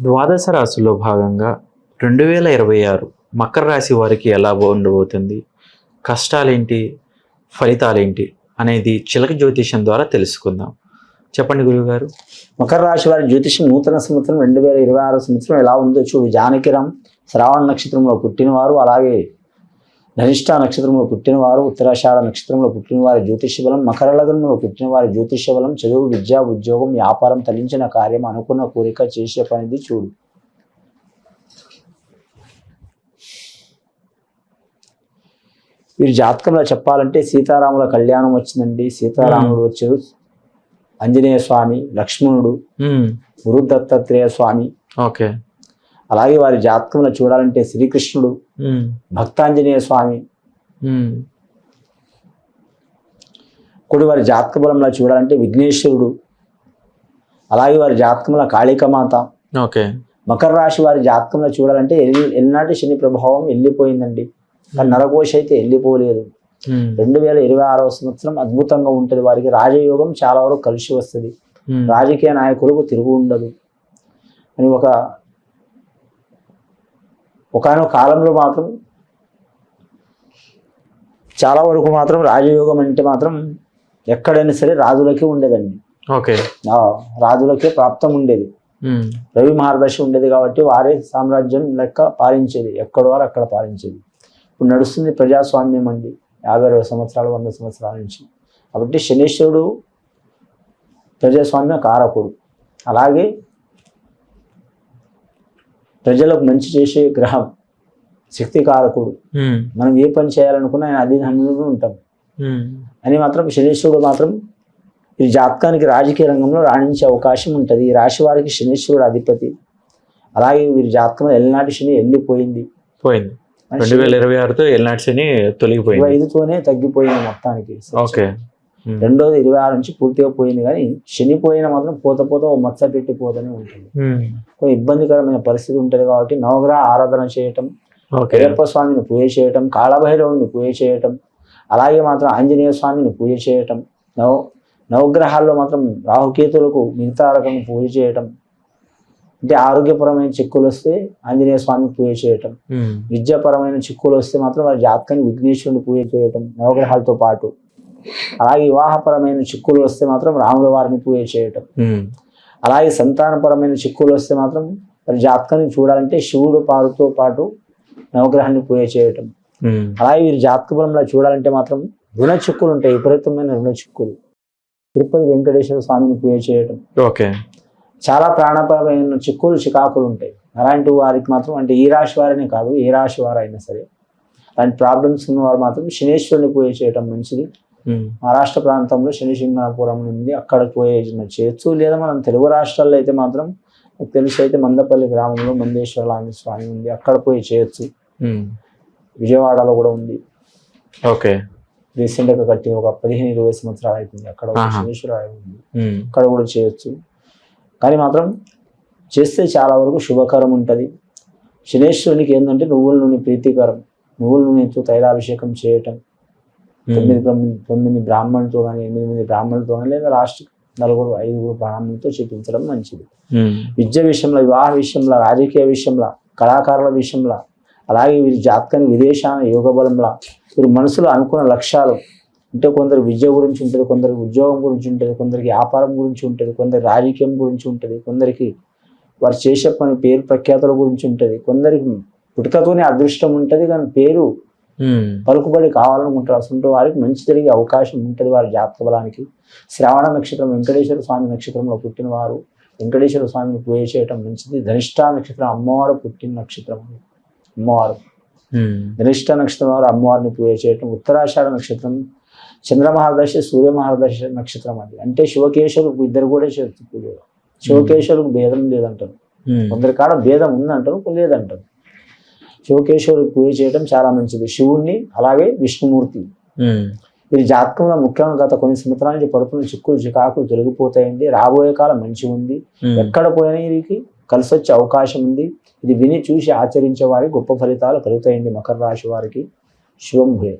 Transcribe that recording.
ద్వాదశ రాశిలో భాగంగా 2026 మకర రాశి వారికి ఎలా ఉండబోతుంది, కష్టాలేంటి, ఫలితాలేంటి అనేది చిలక జ్యోతిష్యం ద్వారా తెలుసుకుందాం. చెప్పండి గురువుగారు. మకర రాశి వారి జ్యోతిషం నూతన సంవత్సరం 2026 సంవత్సరం ఎలా ఉందో చూడు. జానకిరం శ్రావణ నక్షత్రంలో పుట్టినవారు, అలాగే ధనిష్ట నక్షత్రంలో పుట్టినవారు, ఉత్తరాషాఢ నక్షత్రంలో పుట్టినవారి జ్యోతిష బలం, మకర లగ్నంలో పుట్టినవారి జ్యోతిష బలం, చదువు, విద్య, ఉద్యోగం, వ్యాపారం, తలించిన కార్యం, అనుకున్న కోరిక, చేసే పనిది చూడు. వీరి జాతకంలో చెప్పాలంటే సీతారాముల కళ్యాణం వచ్చిందండి. సీతారాముడు వచ్చారు, ఆంజనేయ స్వామి, లక్ష్మణుడు, గురు దత్తాత్రేయ స్వామి. ఓకే. అలాగే వారి జాతకంలో చూడాలంటే శ్రీకృష్ణుడు, భక్తాంజనేయ స్వామి. కూడా వారి జాతక బలంలో చూడాలంటే విఘ్నేశ్వరుడు, అలాగే వారి జాతకంలో కాళికమాత. ఓకే. మకర రాశి వారి జాతకంలో చూడాలంటే ఎల్నాటి శని ప్రభావం వెళ్ళిపోయిందండి, కానీ నరకోశ అయితే వెళ్ళిపోలేదు. 2026 సంవత్సరం అద్భుతంగా ఉంటుంది. వారికి రాజయోగం చాలా వరకు కలిసి వస్తుంది. రాజకీయ నాయకులకు తిరుగు ఉండదు అని ఒకనొక కాలంలో మాత్రం చాలా వరకు మాత్రం రాజయోగం అంటే మాత్రం ఎక్కడైనా సరే రాజులకే ఉండేదండి. ఓకే. రాజులకే ప్రాప్తం ఉండేది. రవి మహర్దశ ఉండేది కాబట్టి వారే సామ్రాజ్యం లెక్క పాలించేది, ఎక్కడ వారు అక్కడ పాలించేది. ఇప్పుడు నడుస్తుంది ప్రజాస్వామ్యం అండి, 50-60 సంవత్సరాలు 100 సంవత్సరాల నుంచి. కాబట్టి శనీశ్వరుడు ప్రజాస్వామ్య కారకుడు, అలాగే ప్రజలకు మంచి చేసే గ్రహం, శక్తి కారకుడు. మనం ఏ పని చేయాలనుకున్నా ఆయన అధీనంలో ఉంటాం అని మాత్రం శనీశ్వరుడు మాత్రం ఈ జాతకానికి రాజకీయ రంగంలో రాణించే అవకాశం ఉంటుంది. ఈ రాశి వారికి శనీశ్వరుడు అధిపతి. అలాగే వీరి జాతకంలో ఎల్నాటి శని వెళ్ళిపోయింది, 2026తో ఎల్నాటి శని తొలగిపోయింది, 25తోనే తగ్గిపోయింది మొత్తానికి. ఓకే. రెండోది 26 నుంచి పూర్తిగా పోయింది, కానీ శని పోయిన మాత్రం పోత మచ్చ పెట్టిపోతూనే ఉంటుంది. కొన్ని ఇబ్బందికరమైన పరిస్థితి ఉంటుంది కాబట్టి నవగ్రహ ఆరాధన చేయటం, అయ్యప్ప స్వామిని పూజ చేయటం, కాళభైరవుని పూజ చేయటం, అలాగే మాత్రం ఆంజనేయ స్వామిని పూజ చేయటం, నవగ్రహాల్లో మాత్రం రాహుకేతులకు మిగతా రకం పూజ చేయటం, అంటే ఆరోగ్యపరమైన చిక్కులు వస్తే ఆంజనేయ స్వామిని పూజ చేయటం, విద్యాపరమైన చిక్కులు వస్తే మాత్రం వారి జాతకాన్ని విఘ్నేశ్వరుని పూజ చేయటం నవగ్రహాలతో పాటు, అలాగే వివాహపరమైన చిక్కులు వస్తే మాత్రం రాముల వారిని పూజ చేయటం, అలాగే సంతానపరమైన చిక్కులు వస్తే మాత్రం వారి జాతకాన్ని చూడాలంటే శివుడు పారుతో పాటు నవగ్రహాన్ని పూజ చేయటం. అలాగే వీరి జాతక బలంలో చూడాలంటే మాత్రం రుణ చిక్కులు ఉంటాయి, విపరీతమైన రుణ చిక్కులు. తిరుపతి వెంకటేశ్వర స్వామిని పూజ చేయటం. ఓకే. చాలా ప్రాణపరమైన చిక్కులు చికాకులు ఉంటాయి. అలాంటి వారికి మాత్రం, అంటే ఈ రాశి వారనే కాదు, ఏ రాశి వారైనా సరే అలాంటి ప్రాబ్లమ్స్ ఉన్నవారు మాత్రం శనేశ్వరుని పూజ చేయటం మంచిది. మహారాష్ట్ర ప్రాంతంలో శనిసింగనాపురం ఉంది, అక్కడ పూజ చేయొచ్చు. లేదా మనం తెలుగు రాష్ట్రాల్లో అయితే మాత్రం తెలిసి అయితే మందపల్లి గ్రామంలో మందేశ్వర స్వామి ఉంది, అక్కడ పూజ చేయొచ్చు. విజయవాడలో కూడా ఉంది. ఓకే. రీసెంట్గా కట్టి ఒక 15-20 సంవత్సరాలు అవుతుంది, అక్కడ శనీశ్వర ఉంది, అక్కడ కూడా చేయొచ్చు. కానీ మాత్రం చేస్తే చాలా వరకు శుభకరం ఉంటుంది. శనేశ్వరునికి ఏంటంటే నువ్వుల నూనె ప్రీతికరం, నువ్వుల నూనెతో తైలాభిషేకం చేయటం, 9 బ్రాహ్మణులతో కానీ 8 బ్రాహ్మణులతో కానీ, లేదా లాస్ట్ 4-5 బ్రాహ్మణులతో చేపించడం మంచిది. విద్య విషయంలో, వివాహ విషయంలో, రాజకీయ విషయంలో, కళాకారుల విషయంలో, అలాగే వీరి జాతకాన్ని విదేశాన యోగ బలంలా వీరి మనసులో అనుకున్న లక్ష్యాలు అంటే కొందరు విద్య గురించి ఉంటుంది, కొందరికి ఉద్యోగం గురించి ఉంటుంది, కొందరికి వ్యాపారం గురించి ఉంటుంది, కొందరికి రాజకీయం గురించి ఉంటుంది, కొందరికి వారు చేసే పని పేరు ప్రఖ్యాతుల గురించి ఉంటుంది, కొందరికి పుట్టుకతోనే అదృష్టం ఉంటుంది కానీ పేరు పలుకుబడి కావాలనుకుంటారు. అసలు వారికి మంచి జరిగే అవకాశం ఉంటుంది వారి జాతక బలానికి. శ్రావణ నక్షత్రం వెంకటేశ్వర స్వామి నక్షత్రంలో పుట్టిన వారు వెంకటేశ్వర స్వామిని పూజ చేయటం మంచిది. ధనిష్ట నక్షత్రం అమ్మవారు పుట్టిన నక్షత్రం, అమ్మవారు ధనిష్ట నక్షత్రం వారు అమ్మవారిని పూజ చేయటం. ఉత్తరాషాఢ నక్షత్రం చంద్రమహర్దశ సూర్యమహర్దశ నక్షత్రం అది, అంటే శివకేశవులకు ఇద్దరు కూడా చేస్తూ పూజ. శివకేశవులకు భేదం లేదంటారు, కొందరి కాడ భేదం ఉందంటారు, లేదంటారు. శివకేశవులకు పూజ చేయడం చాలా మంచిది. శివుణ్ణి అలాగే విష్ణుమూర్తి. వీరి జాతకంలో ముఖ్యంగా గత కొన్ని సంవత్సరాల నుంచి పడుతున్న చిక్కులు చికాకులు తొలగిపోతాయండి. రాబోయే కాలం మంచిగా ఉంది, ఎక్కడ పోయినా వీరికి కలిసి వచ్చే అవకాశం ఉంది. ఇది విని చూసి ఆచరించే వారికి గొప్ప ఫలితాలు కలుగుతాయండి. మకర రాశి వారికి శుభం భూయే.